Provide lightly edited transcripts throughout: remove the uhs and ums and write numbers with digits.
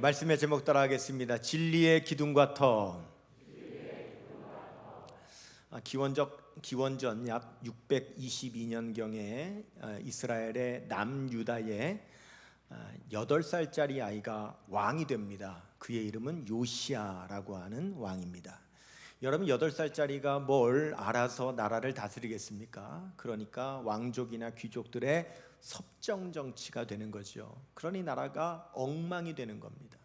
말씀의 제목 따라하겠습니다. 진리의 기둥과 터. 기원전 약 622년경에 이스라엘의 남유다에 8살짜리 아이가 왕이 됩니다. 그의 이름은 요시야라고 하는 왕입니다. 여러분, 8살짜리가 뭘 알아서 나라를 다스리겠습니까? 그러니까 왕족이나 귀족들의 섭정 정치가 되는 거죠. 그러니 나라가 엉망이 되는 겁니다.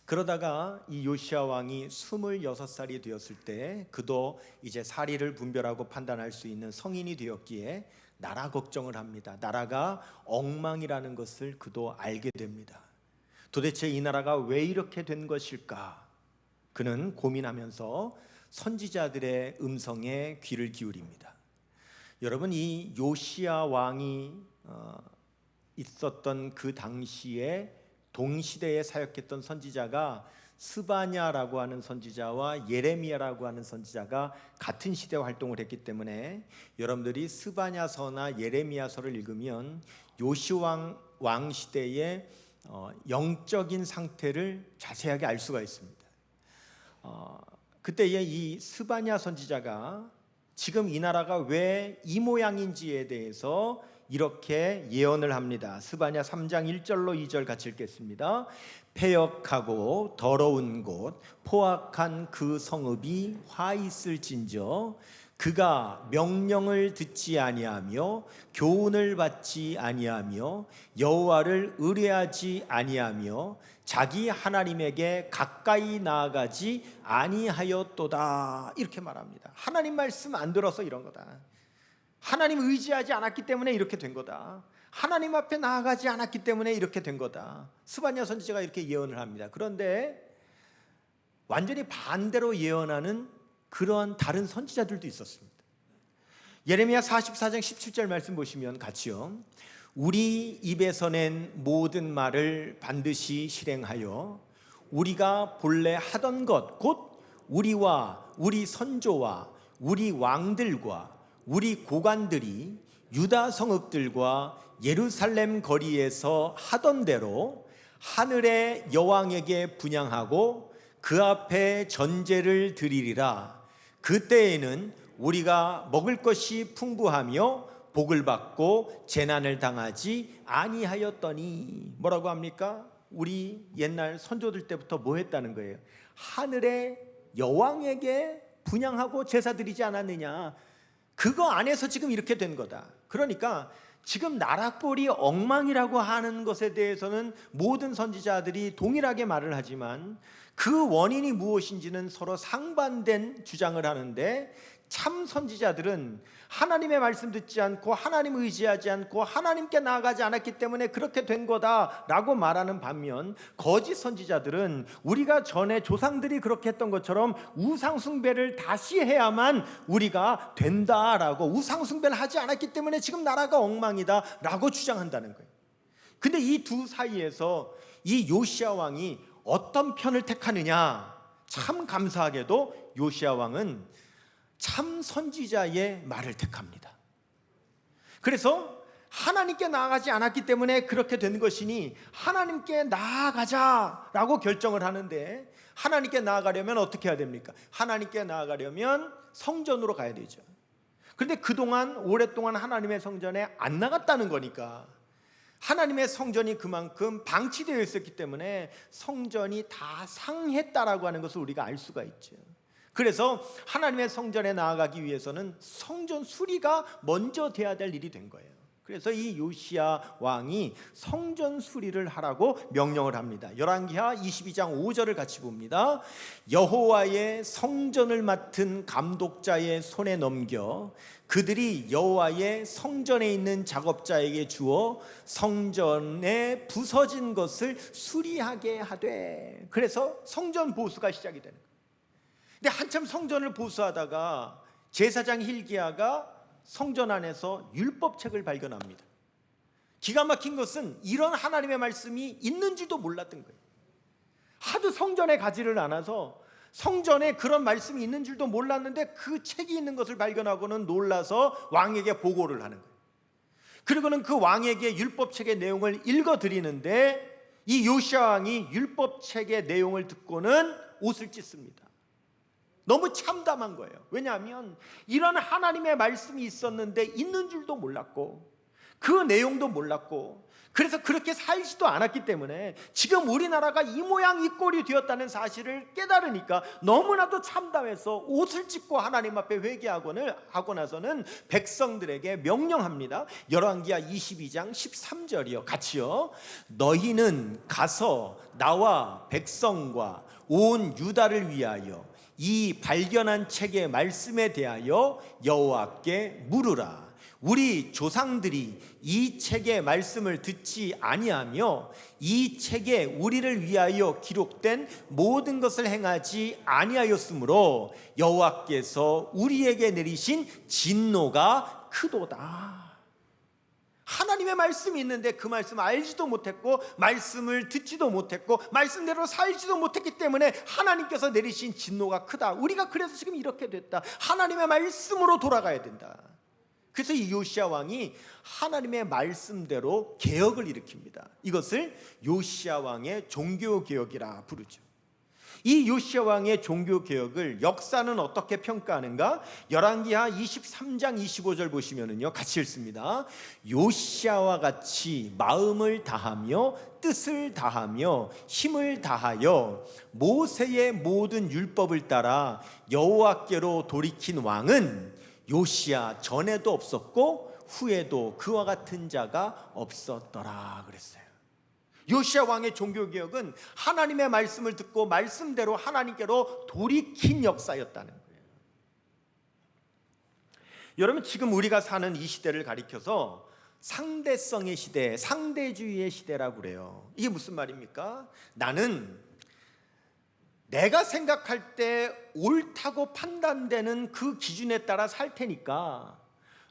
그러다가 이 요시야 왕이 26살이 되었을 때 그도 이제 사리를 분별하고 판단할 수 있는 성인이 되었기에 나라 걱정을 합니다. 나라가 엉망이라는 것을 그도 알게 됩니다. 도대체 이 나라가 왜 이렇게 된 것일까? 그는 고민하면서 선지자들의 음성에 귀를 기울입니다. 여러분, 이 요시야 왕이 있었던 그 당시에 동시대에 사역했던 선지자가 스바냐라고 하는 선지자와 예레미야라고 하는 선지자가 같은 시대 활동을 했기 때문에 여러분들이 스바냐서나 예레미야서를 읽으면 요시야 왕 시대의 영적인 상태를 자세하게 알 수가 있습니다. 그때에 이 스바냐 선지자가 지금 이 나라가 왜 이 모양인지에 대해서 이렇게 예언을 합니다. 스바냐 3장 1절로 2절 같이 읽겠습니다. 패역하고 더러운 곳 포악한 그 성읍이 화 있을진저 그가 명령을 듣지 아니하며 교훈을 받지 아니하며 여호와를 의뢰하지 아니하며 자기 하나님에게 가까이 나아가지 아니하였도다. 이렇게 말합니다. 하나님 말씀 안 들어서 이런 거다. 하나님 의지하지 않았기 때문에 이렇게 된 거다. 하나님 앞에 나아가지 않았기 때문에 이렇게 된 거다. 스바냐 선지자가 이렇게 예언을 합니다. 그런데 완전히 반대로 예언하는 그러한 다른 선지자들도 있었습니다. 예레미야 44장 17절 말씀 보시면 같이요. 우리 입에서 낸 모든 말을 반드시 실행하여 우리가 본래 하던 것 곧 우리와 우리 선조와 우리 왕들과 우리 고관들이 유다 성읍들과 예루살렘 거리에서 하던 대로 하늘의 여왕에게 분향하고 그 앞에 전제를 드리리라. 그때에는 우리가 먹을 것이 풍부하며 복을 받고 재난을 당하지 아니하였더니. 뭐라고 합니까? 우리 옛날 선조들 때부터 뭐 했다는 거예요? 하늘의 여왕에게 분향하고 제사 드리지 않았느냐. 그거 안에서 지금 이렇게 된 거다. 그러니까 지금 나라 꼴이 엉망이라고 하는 것에 대해서는 모든 선지자들이 동일하게 말을 하지만 그 원인이 무엇인지는 서로 상반된 주장을 하는데, 참 선지자들은 하나님의 말씀 듣지 않고 하나님 의지하지 않고 하나님께 나아가지 않았기 때문에 그렇게 된 거다라고 말하는 반면, 거짓 선지자들은 우리가 전에 조상들이 그렇게 했던 것처럼 우상 숭배를 다시 해야만 우리가 된다라고, 우상 숭배를 하지 않았기 때문에 지금 나라가 엉망이다라고 주장한다는 거예요. 근데 이 두 사이에서 이 요시야 왕이 어떤 편을 택하느냐? 참 감사하게도 요시야 왕은 참 선지자의 말을 택합니다. 그래서 하나님께 나아가지 않았기 때문에 그렇게 된 것이니 하나님께 나아가자라고 결정을 하는데, 하나님께 나아가려면 어떻게 해야 됩니까? 하나님께 나아가려면 성전으로 가야 되죠. 그런데 그동안 오랫동안 하나님의 성전에 안 나갔다는 거니까, 하나님의 성전이 그만큼 방치되어 있었기 때문에 성전이 다 상했다라고 하는 것을 우리가 알 수가 있죠. 그래서 하나님의 성전에 나아가기 위해서는 성전 수리가 먼저 돼야 될 일이 된 거예요. 그래서 이 요시야 왕이 성전 수리를 하라고 명령을 합니다. 열왕기하 22장 5절을 같이 봅니다. 여호와의 성전을 맡은 감독자의 손에 넘겨 그들이 여호와의 성전에 있는 작업자에게 주어 성전에 부서진 것을 수리하게 하되. 그래서 성전 보수가 시작이 되는 거예요. 근데 한참 성전을 보수하다가 제사장 hil기야가 성전 안에서 율법책을 발견합니다. 기가 막힌 것은 이런 하나님의 말씀이 있는지도 몰랐던 거예요. 하도 성전에 가지를 않아서 성전에 그런 말씀이 있는 줄도 몰랐는데 그 책이 있는 것을 발견하고는 놀라서 왕에게 보고를 하는 거예요. 그리고는 그 왕에게 율법책의 내용을 읽어드리는데 이 요시야 왕이 율법책의 내용을 듣고는 옷을 찢습니다. 너무 참담한 거예요. 왜냐하면 이런 하나님의 말씀이 있었는데 있는 줄도 몰랐고 그 내용도 몰랐고 그래서 그렇게 살지도 않았기 때문에 지금 우리나라가 이 모양 이 꼴이 되었다는 사실을 깨달으니까 너무나도 참담해서 옷을 찢고 하나님 앞에 회개하고 나서는 백성들에게 명령합니다. 열왕기하 22장 13절이요. 같이요. 너희는 가서 나와 백성과 온 유다를 위하여 이 발견한 책의 말씀에 대하여 여호와께 물으라. 우리 조상들이 이 책의 말씀을 듣지 아니하며 이 책에 우리를 위하여 기록된 모든 것을 행하지 아니하였으므로 여호와께서 우리에게 내리신 진노가 크도다. 하나님의 말씀이 있는데 그 말씀 알지도 못했고 말씀을 듣지도 못했고 말씀대로 살지도 못했기 때문에 하나님께서 내리신 진노가 크다. 우리가 그래서 지금 이렇게 됐다. 하나님의 말씀으로 돌아가야 된다. 그래서 이 요시야 왕이 하나님의 말씀대로 개혁을 일으킵니다. 이것을 요시야 왕의 종교개혁이라 부르죠. 이 요시야 왕의 종교개혁을 역사는 어떻게 평가하는가? 열왕기하 23장 25절 보시면은요, 같이 읽습니다. 요시야와 같이 마음을 다하며 뜻을 다하며 힘을 다하여 모세의 모든 율법을 따라 여호와께로 돌이킨 왕은 요시야 전에도 없었고 후에도 그와 같은 자가 없었더라 그랬어요. 요시야 왕의 종교개혁은 하나님의 말씀을 듣고 말씀대로 하나님께로 돌이킨 역사였다는 거예요. 여러분, 지금 우리가 사는 이 시대를 가리켜서 상대성의 시대, 상대주의의 시대라고 그래요. 이게 무슨 말입니까? 나는 내가 생각할 때 옳다고 판단되는 그 기준에 따라 살 테니까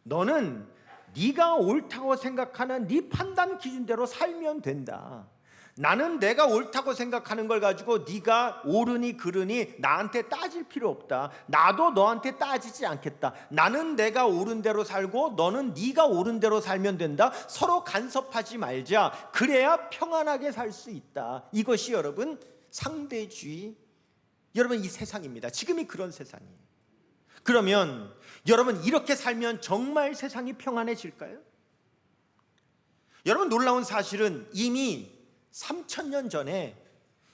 너는 네가 옳다고 생각하는 네 판단 기준대로 살면 된다. 나는 내가 옳다고 생각하는 걸 가지고 네가 옳으니 그르니 나한테 따질 필요 없다. 나도 너한테 따지지 않겠다. 나는 내가 옳은 대로 살고 너는 네가 옳은 대로 살면 된다. 서로 간섭하지 말자. 그래야 평안하게 살 수 있다. 이것이 여러분 상대주의, 여러분 이 세상입니다. 지금이 그런 세상이에요. 그러면 여러분 이렇게 살면 정말 세상이 평안해질까요? 여러분 놀라운 사실은 이미 3000년 전에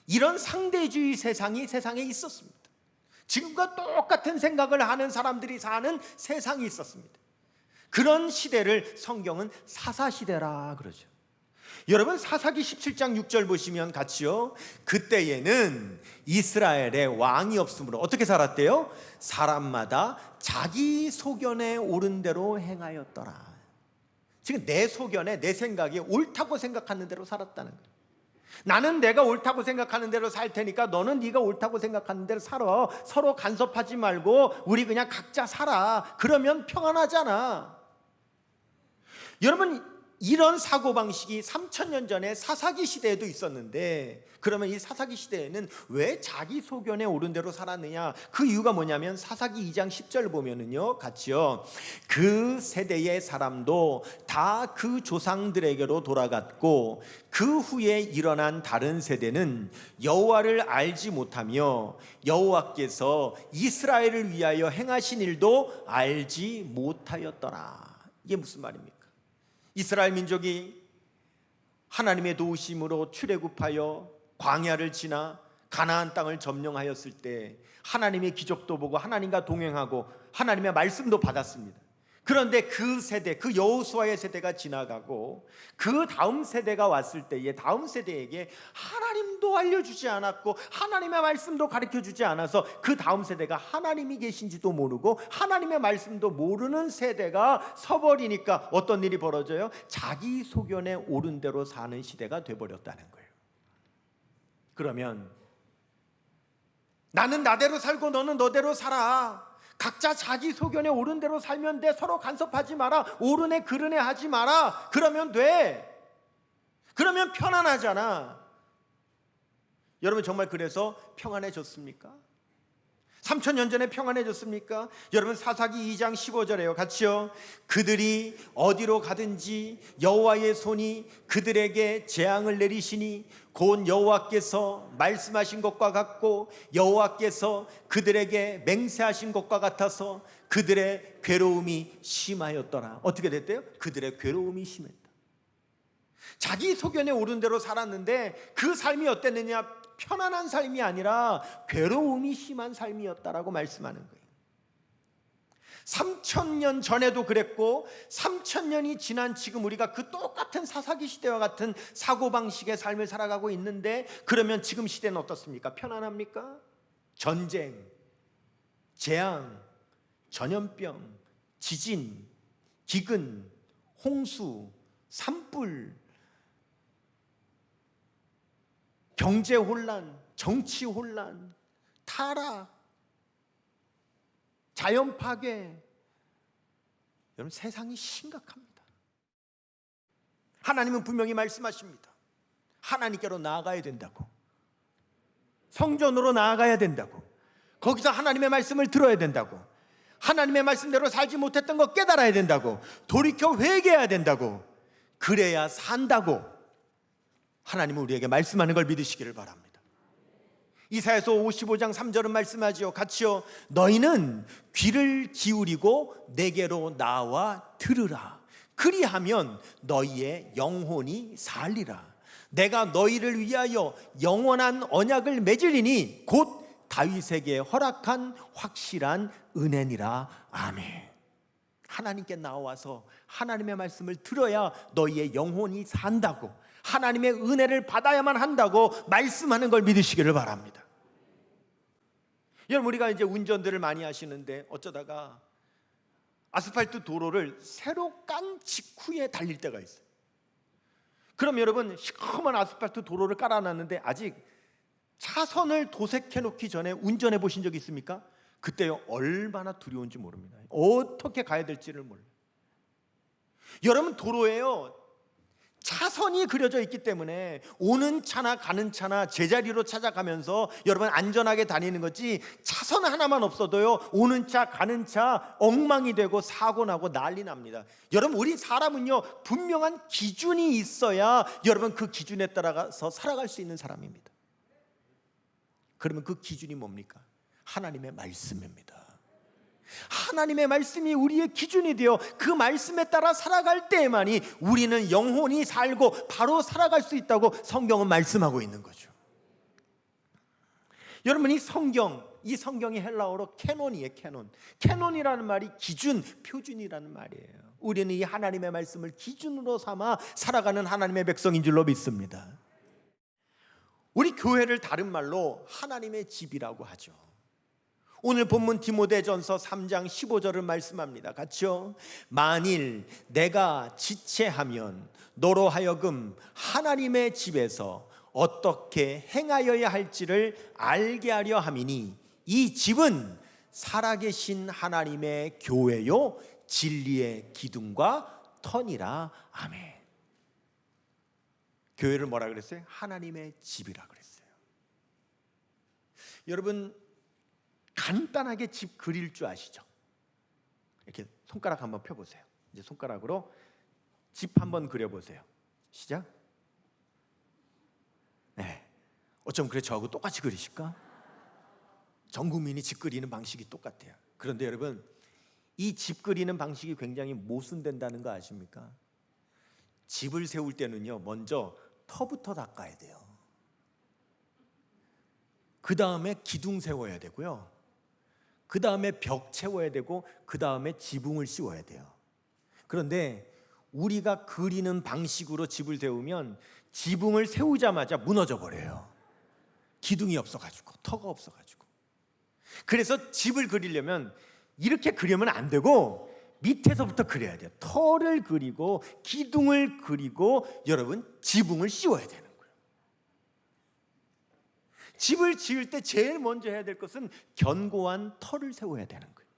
이런 상대주의 세상에 있었습니다. 지금과 똑같은 생각을 하는 사람들이 사는 세상이 있었습니다. 그런 시대를 성경은 사사시대라 그러죠. 여러분 사사기 17장 6절 보시면 같이요. 그때에는 이스라엘에 왕이 없으므로 어떻게 살았대요? 사람마다 자기 소견에 옳은 대로 행하였더라. 지금 내 소견에 내 생각에 옳다고 생각하는 대로 살았다는 거예요. 나는 내가 옳다고 생각하는 대로 살 테니까 너는 네가 옳다고 생각하는 대로 살아. 서로 간섭하지 말고 우리 그냥 각자 살아. 그러면 평안하잖아. 여러분 이런 사고방식이 3000년 전에 사사기 시대에도 있었는데 그러면 이 사사기 시대에는 왜 자기 소견에 옳은 대로 살았느냐? 그 이유가 뭐냐면 사사기 2장 10절 보면은요 같이요. 그 세대의 사람도 다 그 조상들에게로 돌아갔고 그 후에 일어난 다른 세대는 여호와를 알지 못하며 여호와께서 이스라엘을 위하여 행하신 일도 알지 못하였더라. 이게 무슨 말입니까? 이스라엘 민족이 하나님의 도우심으로 출애굽하여 광야를 지나 가나안 땅을 점령하였을 때 하나님의 기적도 보고 하나님과 동행하고 하나님의 말씀도 받았습니다. 그런데 그 세대, 그 여호수아의 세대가 지나가고 그 다음 세대가 왔을 때에 다음 세대에게 하나님도 알려주지 않았고 하나님의 말씀도 가르쳐주지 않아서 그 다음 세대가 하나님이 계신지도 모르고 하나님의 말씀도 모르는 세대가 서버리니까 어떤 일이 벌어져요? 자기 소견에 옳은 대로 사는 시대가 돼버렸다는 거예요. 그러면 나는 나대로 살고 너는 너대로 살아. 각자 자기 소견에 옳은 대로 살면 돼. 서로 간섭하지 마라. 옳으네 그르네 하지 마라. 그러면 돼. 그러면 편안하잖아. 여러분 정말 그래서 평안해졌습니까? 3,000년 전에 평안해졌습니까? 여러분 사사기 2장 15절에요. 같이요. 그들이 어디로 가든지 여호와의 손이 그들에게 재앙을 내리시니 곧 여호와께서 말씀하신 것과 같고 여호와께서 그들에게 맹세하신 것과 같아서 그들의 괴로움이 심하였더라. 어떻게 됐대요? 그들의 괴로움이 심했다. 자기 소견에 오른 대로 살았는데 그 삶이 어땠느냐? 편안한 삶이 아니라 괴로움이 심한 삶이었다라고 말씀하는 거예요. 3,000년 전에도 그랬고 3,000년이 지난 지금 우리가 그 똑같은 사사기 시대와 같은 사고방식의 삶을 살아가고 있는데, 그러면 지금 시대는 어떻습니까? 편안합니까? 전쟁, 재앙, 전염병, 지진, 기근, 홍수, 산불, 경제 혼란, 정치 혼란, 타락, 자연 파괴. 여러분 세상이 심각합니다. 하나님은 분명히 말씀하십니다. 하나님께로 나아가야 된다고, 성전으로 나아가야 된다고, 거기서 하나님의 말씀을 들어야 된다고, 하나님의 말씀대로 살지 못했던 거 깨달아야 된다고, 돌이켜 회개해야 된다고, 그래야 산다고 하나님은 우리에게 말씀하는 걸 믿으시기를 바랍니다. 이사야서 55장 3절은 말씀하지요. 같이요. 너희는 귀를 기울이고 내게로 나와 들으라. 그리하면 너희의 영혼이 살리라. 내가 너희를 위하여 영원한 언약을 맺으리니 곧 다윗에게 허락한 확실한 은혜니라. 아멘. 하나님께 나와서 하나님의 말씀을 들어야 너희의 영혼이 산다고, 하나님의 은혜를 받아야만 한다고 말씀하는 걸 믿으시기를 바랍니다. 여러분 우리가 이제 운전들을 많이 하시는데 어쩌다가 아스팔트 도로를 새로 깐 직후에 달릴 때가 있어요. 그럼 여러분 시커먼 아스팔트 도로를 깔아놨는데 아직 차선을 도색해 놓기 전에 운전해 보신 적 있습니까? 그때요 얼마나 두려운지 모릅니다. 어떻게 가야 될지를 몰라요. 여러분 도로에요 차선이 그려져 있기 때문에 오는 차나 가는 차나 제자리로 찾아가면서 여러분 안전하게 다니는 거지, 차선 하나만 없어도요 오는 차 가는 차 엉망이 되고 사고 나고 난리 납니다. 여러분 우리 사람은요 분명한 기준이 있어야 여러분 그 기준에 따라서 살아갈 수 있는 사람입니다. 그러면 그 기준이 뭡니까? 하나님의 말씀입니다. 하나님의 말씀이 우리의 기준이 되어 그 말씀에 따라 살아갈 때만이 우리는 영혼이 살고 바로 살아갈 수 있다고 성경은 말씀하고 있는 거죠. 여러분 이 성경이 헬라어로 캐논이에요. 캐논이라는 말이 기준, 표준이라는 말이에요. 우리는 이 하나님의 말씀을 기준으로 삼아 살아가는 하나님의 백성인 줄로 믿습니다. 우리 교회를 다른 말로 하나님의 집이라고 하죠. 오늘 본문 디모데전서 3장 15절을 말씀합니다. 같이요. 만일 내가 지체하면 너로 하여금 하나님의 집에서 어떻게 행하여야 할지를 알게 하려 함이니 이 집은 살아계신 하나님의 교회요 진리의 기둥과 터니라. 아멘. 교회를 뭐라 그랬어요? 하나님의 집이라 그랬어요. 여러분 간단하게 집 그릴 줄 아시죠? 이렇게 손가락 한번 펴보세요. 이제 손가락으로 집 한번 그려보세요. 시작. 네. 어쩜 그래 저하고 똑같이 그리실까? 전 국민이 집 그리는 방식이 똑같아요. 그런데 여러분 이 집 그리는 방식이 굉장히 모순된다는 거 아십니까? 집을 세울 때는요 먼저 터부터 닦아야 돼요. 그 다음에 기둥 세워야 되고요, 그 다음에 벽 채워야 되고, 그 다음에 지붕을 씌워야 돼요. 그런데 우리가 그리는 방식으로 집을 세우면 지붕을 세우자마자 무너져 버려요. 기둥이 없어가지고, 터가 없어가지고. 그래서 집을 그리려면 이렇게 그리면 안 되고 밑에서부터 그려야 돼요. 터를 그리고 기둥을 그리고 여러분 지붕을 씌워야 되는 거예요. 집을 지을 때 제일 먼저 해야 될 것은 견고한 터를 세워야 되는 거예요.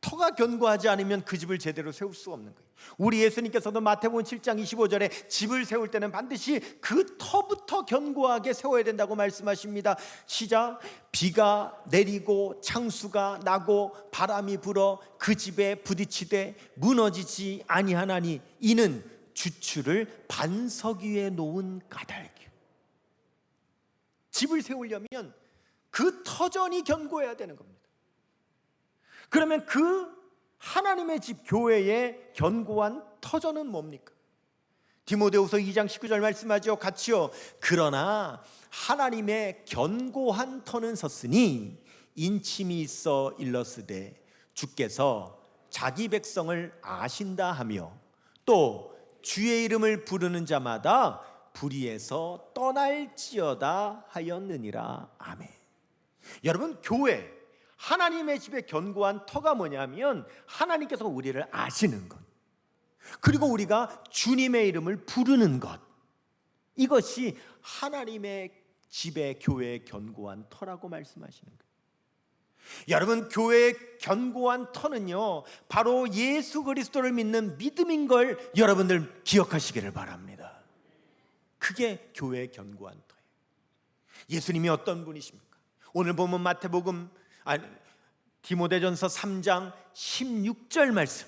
터가 터가 견고하지 않으면 그 집을 제대로 세울 수 없는 거예요. 우리 예수님께서도 마태복음 7장 25절에 집을 세울 때는 반드시 그 터부터 견고하게 세워야 된다고 말씀하십니다. 시작. 비가 내리고 창수가 나고 바람이 불어 그 집에 부딪히되 무너지지 아니하나니 이는 주추를 반석 위에 놓은 까닭이요. 집을 세우려면 그 터전이 견고해야 되는 겁니다. 그러면 그 하나님의 집 교회의 견고한 터전은 뭡니까? 디모데후서 2장 19절 말씀하죠. 같이요. 그러나 하나님의 견고한 터는 섰으니 인침이 있어 일렀으되 주께서 자기 백성을 아신다 하며 또 주의 이름을 부르는 자마다 불의에서 떠날지어다 하였느니라. 아멘. 여러분, 교회 하나님의 집의 견고한 터가 뭐냐면 하나님께서 우리를 아시는 것, 그리고 우리가 주님의 이름을 부르는 것, 이것이 하나님의 집의 교회의 견고한 터라고 말씀하시는 거예요. 여러분, 교회의 견고한 터는요 바로 예수 그리스도를 믿는 믿음인 걸 여러분들 기억하시기를 바랍니다. 그게 교회의 견고한 터예요. 예수님이 어떤 분이십니까? 오늘 보면 디모데전서 3장 16절 말씀,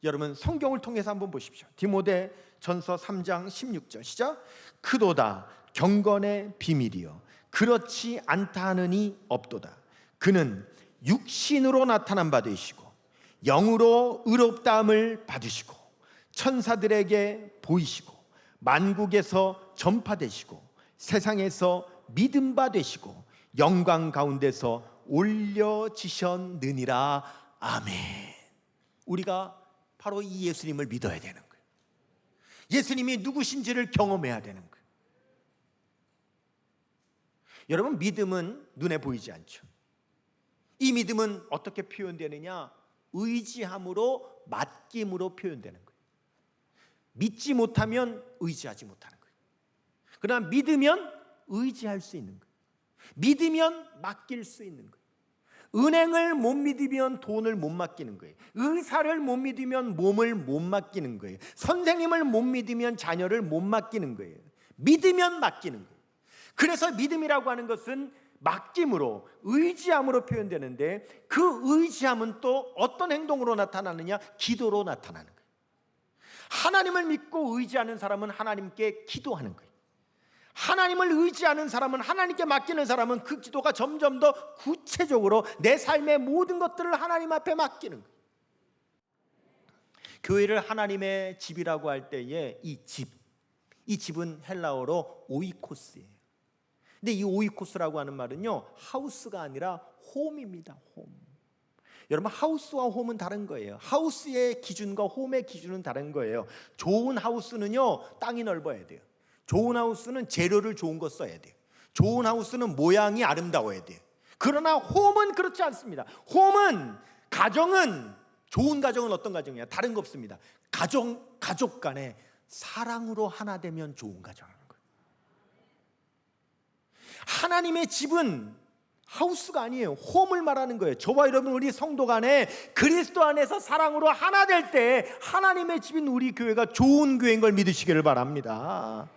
여러분 성경을 통해서 한번 보십시오. 디모데전서 3장 16절 시작. 크도다 경건의 비밀이요 그렇지 않다 하느니 없도다. 그는 육신으로 나타난 바 되시고 영으로 의롭다함을 받으시고 천사들에게 보이시고 만국에서 전파되시고 세상에서 믿음 바 되시고 영광 가운데서 올려지셨느니라. 아멘. 우리가 바로 이 예수님을 믿어야 되는 거예요. 예수님이 누구신지를 경험해야 되는 거예요. 여러분, 믿음은 눈에 보이지 않죠. 이 믿음은 어떻게 표현되느냐? 의지함으로, 맡김으로 표현되는 거예요. 믿지 못하면 의지하지 못하는 거예요. 그러나 믿으면 의지할 수 있는 거예요. 믿으면 맡길 수 있는 거예요. 은행을 못 믿으면 돈을 못 맡기는 거예요. 의사를 못 믿으면 몸을 못 맡기는 거예요. 선생님을 못 믿으면 자녀를 못 맡기는 거예요. 믿으면 맡기는 거예요. 그래서 믿음이라고 하는 것은 맡김으로, 의지함으로 표현되는데, 그 의지함은 또 어떤 행동으로 나타나느냐? 기도로 나타나는 거예요. 하나님을 믿고 의지하는 사람은 하나님께 기도하는 거예요. 하나님을 의지하는 사람은, 하나님께 맡기는 사람은 그 기도가 점점 더 구체적으로 내 삶의 모든 것들을 하나님 앞에 맡기는 거예요. 교회를 하나님의 집이라고 할 때에 이 집은 헬라어로 오이코스예요. 근데 이 오이코스라고 하는 말은요 하우스가 아니라 홈입니다. 홈. 여러분, 하우스와 홈은 다른 거예요. 하우스의 기준과 홈의 기준은 다른 거예요. 좋은 하우스는요 땅이 넓어야 돼요. 좋은 하우스는 재료를 좋은 거 써야 돼요. 좋은 하우스는 모양이 아름다워야 돼요. 그러나 홈은 그렇지 않습니다. 홈은, 가정은, 좋은 가정은 어떤 가정이냐? 다른 거 없습니다. 가족 간에 사랑으로 하나 되면 좋은 가정인 거예요. 하나님의 집은 하우스가 아니에요. 홈을 말하는 거예요. 저와 여러분, 우리 성도 간에 그리스도 안에서 사랑으로 하나 될 때 하나님의 집인 우리 교회가 좋은 교회인 걸 믿으시기를 바랍니다.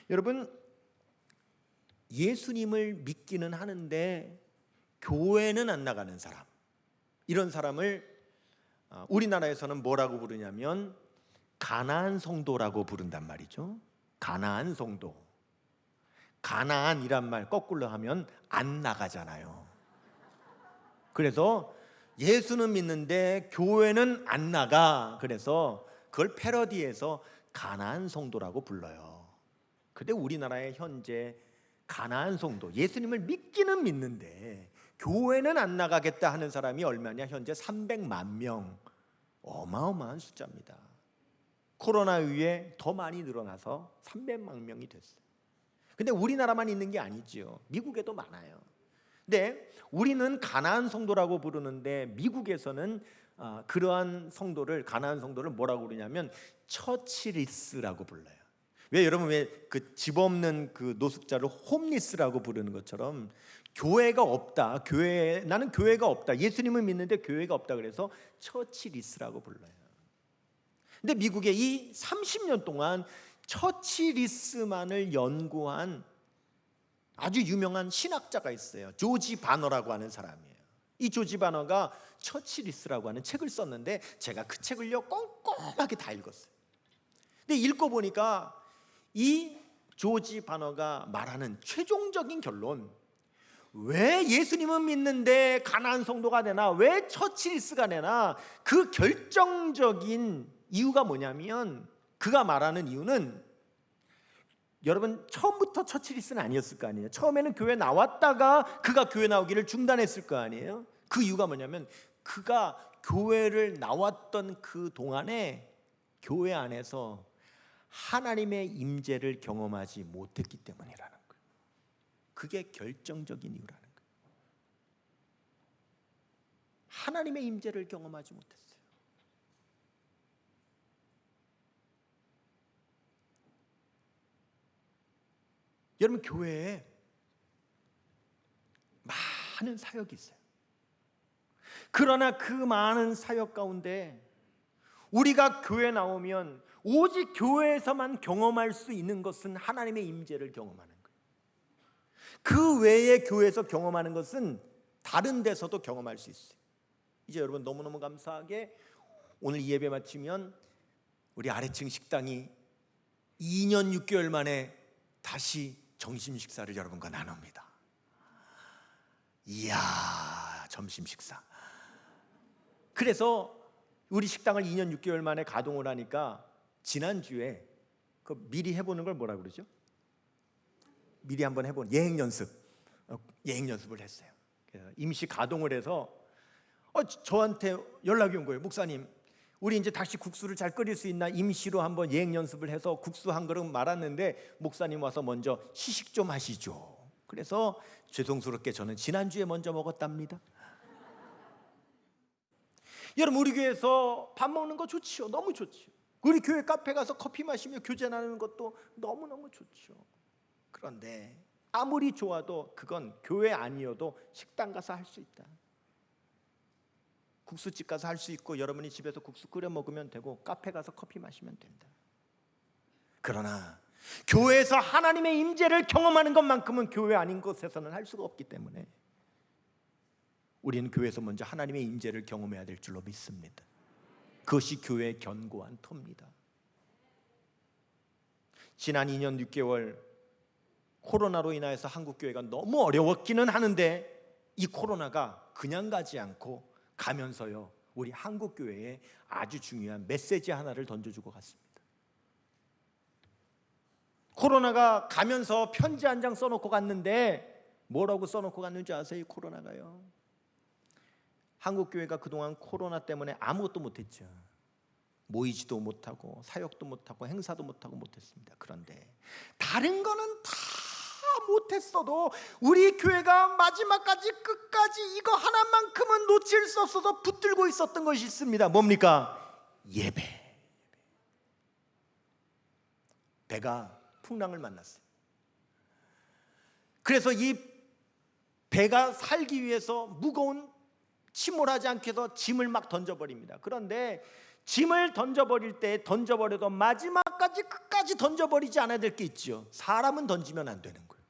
여러분, 예수님을 믿기는 하는데 교회는 안 나가는 사람, 이런 사람을 우리나라에서는 뭐라고 부르냐면 가나안 성도라고 부른단 말이죠. 가나안 성도. 가나안이란 말 거꾸로 하면 안 나가잖아요. 그래서 예수는 믿는데 교회는 안 나가. 그래서 그걸 패러디해서 가나안 성도라고 불러요. 근데 우리나라의 현재 가나안 성도, 예수님을 믿기는 믿는데 교회는 안 나가겠다 하는 사람이 얼마냐? 현재 300만 명. 어마어마한 숫자입니다. 코로나 이후에 더 많이 늘어나서 300만 명이 됐어요. 근데 우리나라만 있는 게 아니죠. 미국에도 많아요. 근데 우리는 가나안 성도라고 부르는데 미국에서는 그러한 성도를, 가나안 성도를 뭐라고 부르냐면 처치리스라고 불러요. 왜 여러분 왜 그 집 없는 그 노숙자를 홈리스라고 부르는 것처럼 교회가 없다. 나는 교회가 없다. 예수님을 믿는데 교회가 없다. 그래서 처치리스라고 불러요. 근데 미국에 이 30년 동안 처치리스만을 연구한 아주 유명한 신학자가 있어요. 조지 바너라고 하는 사람이에요. 이 조지 바너가 처치리스라고 하는 책을 썼는데 제가 그 책을요 꼼꼼하게 다 읽었어요. 근데 읽고 보니까 이 조지 바너가 말하는 최종적인 결론, 왜 예수님은 믿는데 가난한 성도가 되나, 왜 처치리스가 되나, 그 결정적인 이유가 뭐냐면, 그가 말하는 이유는, 여러분 처음부터 처치리스는 아니었을 거 아니에요. 처음에는 교회 나왔다가 그가 교회 나오기를 중단했을 거 아니에요. 그 이유가 뭐냐면 그가 교회를 나왔던 그 동안에 교회 안에서 하나님의 임재를 경험하지 못했기 때문이라는 거예요. 그게 결정적인 이유라는 거예요. 하나님의 임재를 경험하지 못했어요. 여러분 교회에 많은 사역이 있어요. 그러나 그 많은 사역 가운데 우리가 교회 나오면 오직 교회에서만 경험할 수 있는 것은 하나님의 임재를 경험하는 거예요. 그 외에 교회에서 경험하는 것은 다른 데서도 경험할 수 있어요. 이제 여러분 너무너무 감사하게 오늘 이 예배 마치면 우리 아래층 식당이 2년 6개월 만에 다시 점심 식사를 여러분과 나눕니다. 이야, 점심 식사. 그래서 우리 식당을 2년 6개월 만에 가동을 하니까 지난주에 그 미리 해보는 걸 뭐라 그러죠? 미리 한번 해보는 예행 연습을 했어요. 임시 가동을 해서 저한테 연락이 온 거예요. 목사님, 우리 이제 다시 국수를 잘 끓일 수 있나 임시로 한번 예행 연습을 해서 국수 한 그릇 말았는데 목사님 와서 먼저 시식 좀 하시죠. 그래서 죄송스럽게 저는 지난주에 먼저 먹었답니다. 여러분 우리 교회에서 밥 먹는 거 좋지요. 너무 좋지요. 우리 교회 카페 가서 커피 마시며 교제 나누는 것도 너무너무 좋죠. 그런데 아무리 좋아도 그건 교회 아니어도 식당 가서 할 수 있다. 국수집 가서 할 수 있고 여러분이 집에서 국수 끓여 먹으면 되고 카페 가서 커피 마시면 된다. 그러나 교회에서 하나님의 임재를 경험하는 것만큼은 교회 아닌 곳에서는 할 수가 없기 때문에 우리는 교회에서 먼저 하나님의 임재를 경험해야 될 줄로 믿습니다. 그것이 교회의 견고한 터입니다. 지난 2년 6개월 코로나로 인하여서 한국 교회가 너무 어려웠기는 하는데 이 코로나가 그냥 가지 않고 가면서요 우리 한국 교회에 아주 중요한 메시지 하나를 던져주고 갔습니다. 코로나가 가면서 편지 한 장 써놓고 갔는데 뭐라고 써놓고 갔는지 아세요? 이 코로나가요, 한국 교회가 그동안 코로나 때문에 아무것도 못했죠. 모이지도 못하고 사역도 못하고 행사도 못했습니다. 그런데 다른 거는 다 못했어도 우리 교회가 마지막까지 끝까지 이거 하나만큼은 놓칠 수 없어서 붙들고 있었던 것이 있습니다. 뭡니까? 예배. 배가 풍랑을 만났어요. 그래서 이 배가 살기 위해서 무거운 침몰하지 않게 해서 짐을 막 던져버립니다. 그런데 짐을 던져버릴 때 던져버려도 마지막까지 끝까지 던져버리지 않아야 될 게 있죠. 사람은 던지면 안 되는 거예요.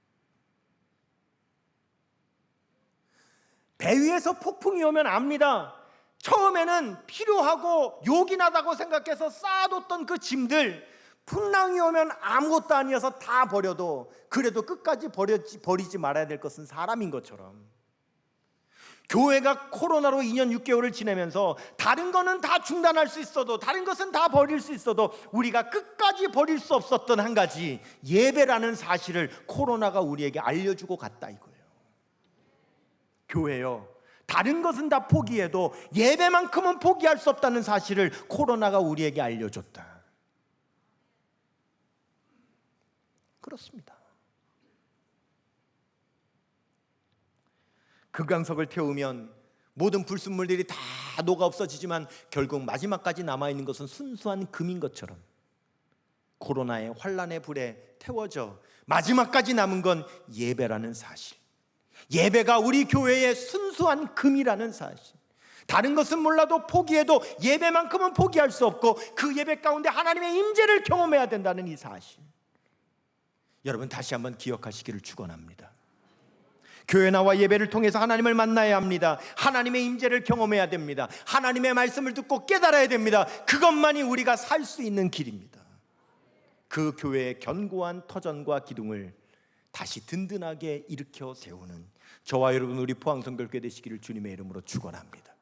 배 위에서 폭풍이 오면 압니다. 처음에는 필요하고 요긴하다고 생각해서 쌓아뒀던 그 짐들 풍랑이 오면 아무것도 아니어서 다 버려도 그래도 끝까지 버리지 말아야 될 것은 사람인 것처럼 교회가 코로나로 2년 6개월을 지내면서 다른 거는 다 중단할 수 있어도 다른 것은 다 버릴 수 있어도 우리가 끝까지 버릴 수 없었던 한 가지 예배라는 사실을 코로나가 우리에게 알려주고 갔다 이거예요. 교회요, 다른 것은 다 포기해도 예배만큼은 포기할 수 없다는 사실을 코로나가 우리에게 알려줬다. 그렇습니다. 금강석을 태우면 모든 불순물들이 다 녹아 없어지지만 결국 마지막까지 남아있는 것은 순수한 금인 것처럼 코로나의 환란의 불에 태워져 마지막까지 남은 건 예배라는 사실, 예배가 우리 교회의 순수한 금이라는 사실, 다른 것은 몰라도 포기해도 예배만큼은 포기할 수 없고 그 예배 가운데 하나님의 임재를 경험해야 된다는 이 사실, 여러분 다시 한번 기억하시기를 축원합니다. 교회 나와 예배를 통해서 하나님을 만나야 합니다. 하나님의 임재를 경험해야 됩니다. 하나님의 말씀을 듣고 깨달아야 됩니다. 그것만이 우리가 살 수 있는 길입니다. 그 교회의 견고한 터전과 기둥을 다시 든든하게 일으켜 세우는 저와 여러분 우리 포항성결교회 되시기를 주님의 이름으로 축원합니다.